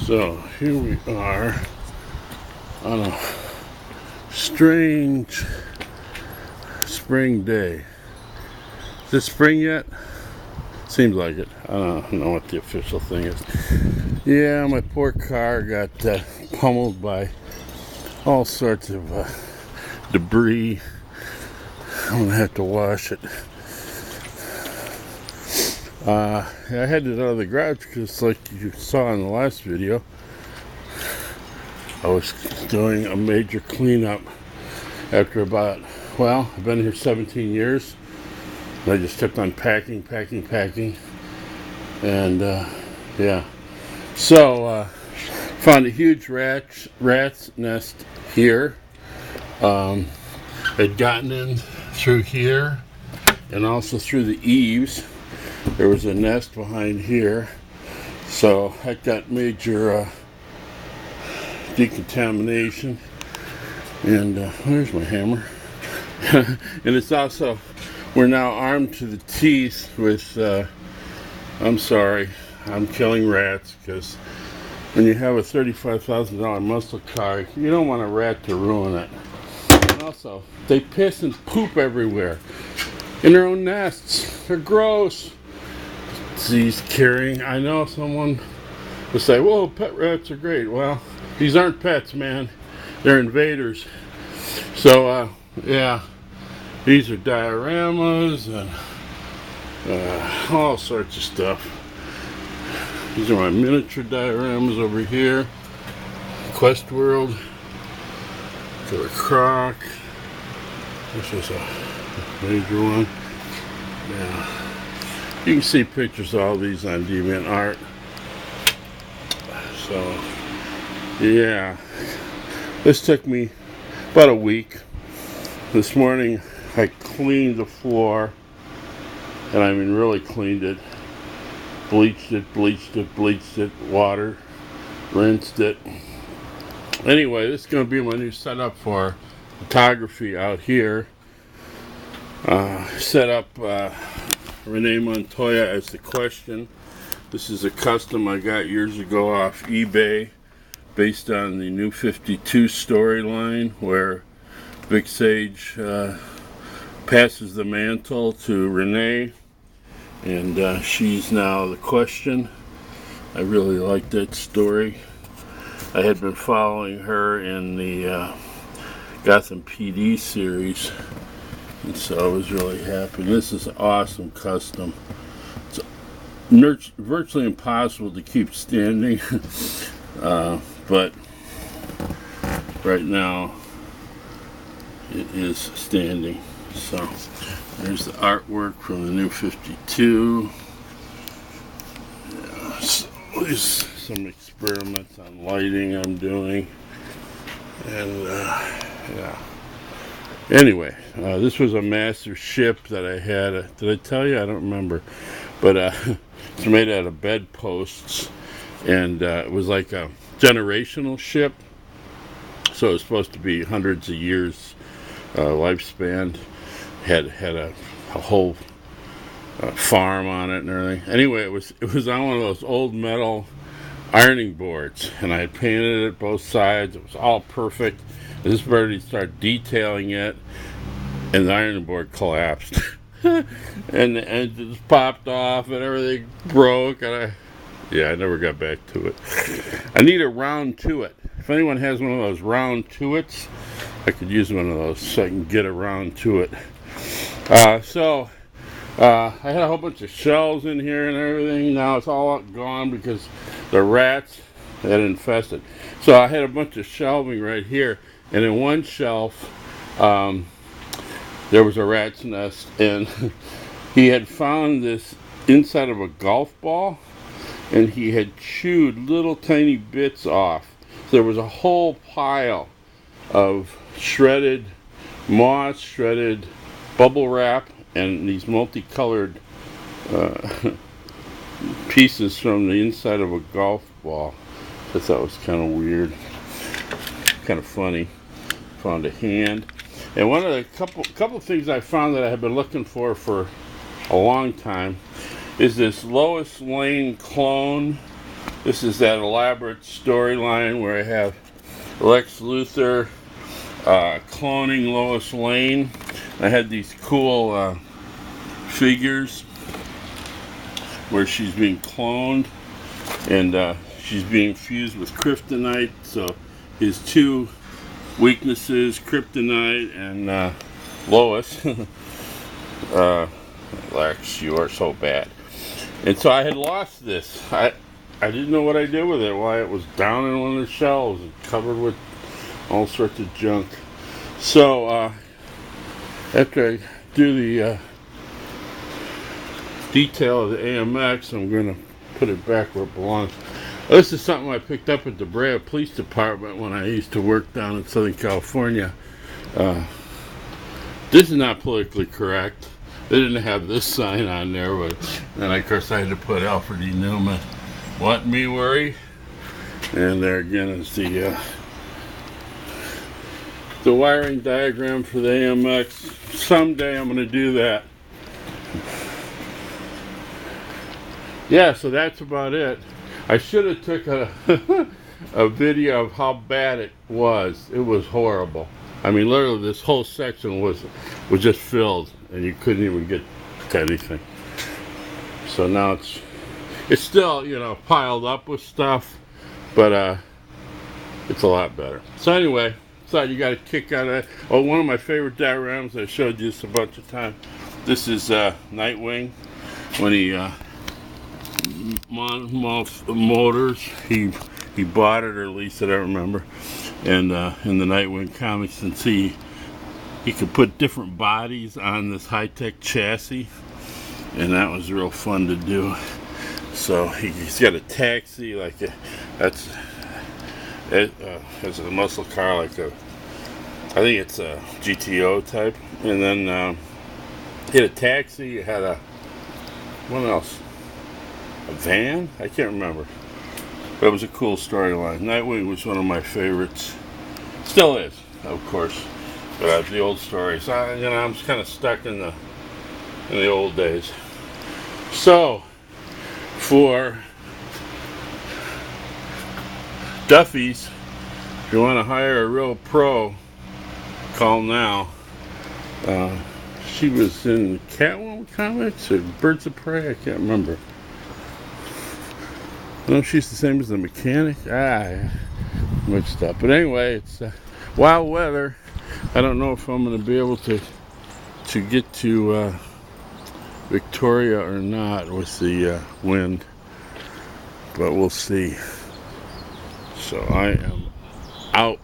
So here we are on a strange spring day. Is it spring yet? Seems like it. I don't know what the official thing is. Yeah, my poor car got pummeled by all sorts of debris. I'm gonna have to wash it. I had it out of the garage because, like you saw in the last video, I was doing a major cleanup after about, well, I've been here 17 years. And I just kept on packing. And, yeah. So, found a huge rat's nest here. I'd gotten in through here and also through the eaves. There was a nest behind here. So I got major decontamination. And there's my hammer. And it's also, we're now armed to the teeth with, I'm sorry, I'm killing rats, because when you have a $35,000 muscle car, you don't want a rat to ruin it. And also, they piss and poop everywhere in their own nests. They're gross. Disease carrying. I know someone will say, whoa, pet rats are great. Well, these aren't pets, man. They're invaders. So, yeah, these are dioramas and all sorts of stuff. These are my miniature dioramas over here. Quest World. Killer Croc. This is a major one. Yeah. You can see pictures of all these on DeviantArt. So, yeah. This took me about a week. This morning I cleaned the floor, and I mean really cleaned it. Bleached it, water, rinsed it. Anyway, this is going to be my new setup for photography out here. Set up Renee Montoya as the question. This is a custom I got years ago off eBay based on the New 52 storyline where Vic Sage passes the mantle to Renee, and she's now the question. I really like that story. I had been following her in the Gotham PD series, and so I was really happy. This is an awesome custom. It's virtually impossible to keep standing, but right now it is standing. So there's the artwork from the New 52. Yeah, so there's some experiments on lighting I'm doing, and yeah. Anyway, this was a master ship that I had. Did I tell you? I don't remember. But it's made out of bed posts, and it was like a generational ship. So it was supposed to be hundreds of years lifespan. Had a whole farm on it and everything. Anyway, it was on one of those old metal ironing boards, and I had painted it both sides. It was all perfect. I just ready to start detailing it, and the ironing board collapsed. and the engines popped off and everything broke, and I never got back to it. I need a round to it. If anyone has one of those round to its, I could use one of those so I can get around to it. So I had a whole bunch of shelves in here and everything. Now it's all gone because the rats had infested. So I had a bunch of shelving right here, and in one shelf there was a rat's nest, and he had found this inside of a golf ball, and he had chewed little tiny bits off. So there was a whole pile of shredded moss, shredded bubble wrap, and these multicolored pieces from the inside of a golf ball. I thought was kind of weird, kind of funny. Found a hand, and one of the couple of things I found that I have been looking for a long time is this Lois Lane clone This is that elaborate storyline where I have Lex Luthor cloning Lois Lane. I had these cool figures where she's being cloned, and she's being fused with kryptonite. So his two weaknesses, kryptonite and Lois. Lex, you are so bad. And so I had lost this. I didn't know what I did with it. Why it was down in one of the shelves and covered with all sorts of junk. So after I do the detail of the AMX, I'm going to put it back where it belongs. This is something I picked up at the Brea Police Department when I used to work down in Southern California. This is not politically correct. They didn't have this sign on there, but then of course I had to put Alfred E. Newman, "What me worry?" And there again is the wiring diagram for the AMX. Someday I'm going to do that. Yeah, so that's about it. I should have took a video of how bad it was. It was horrible. I mean, literally this whole section was just filled, and you couldn't even get to anything. So now it's still, you know, piled up with stuff, but it's a lot better. So anyway, thought you got a kick out of that. Oh, one of my favorite dioramas I showed you this a bunch of times. This is Nightwing when he motors. He bought it or leased it, I don't remember. And in the Nightwing comics, and see he could put different bodies on this high-tech chassis, and that was real fun to do. So he's got a taxi like that's a muscle car, like I think it's a GTO type, and then he had a taxi. It had what else? A van? I can't remember. But it was a cool storyline. Nightwing was one of my favorites. Still is, of course. But the old stories. I'm just kind of stuck in the old days. So, for Duffy's, if you want to hire a real pro, call now. She was in Catwoman comics or Birds of Prey. I can't remember. No, she's the same as the mechanic. Mixed up. But anyway, it's wild weather. I don't know if I'm going to be able to get to Victoria or not with the wind, but we'll see. So I am out.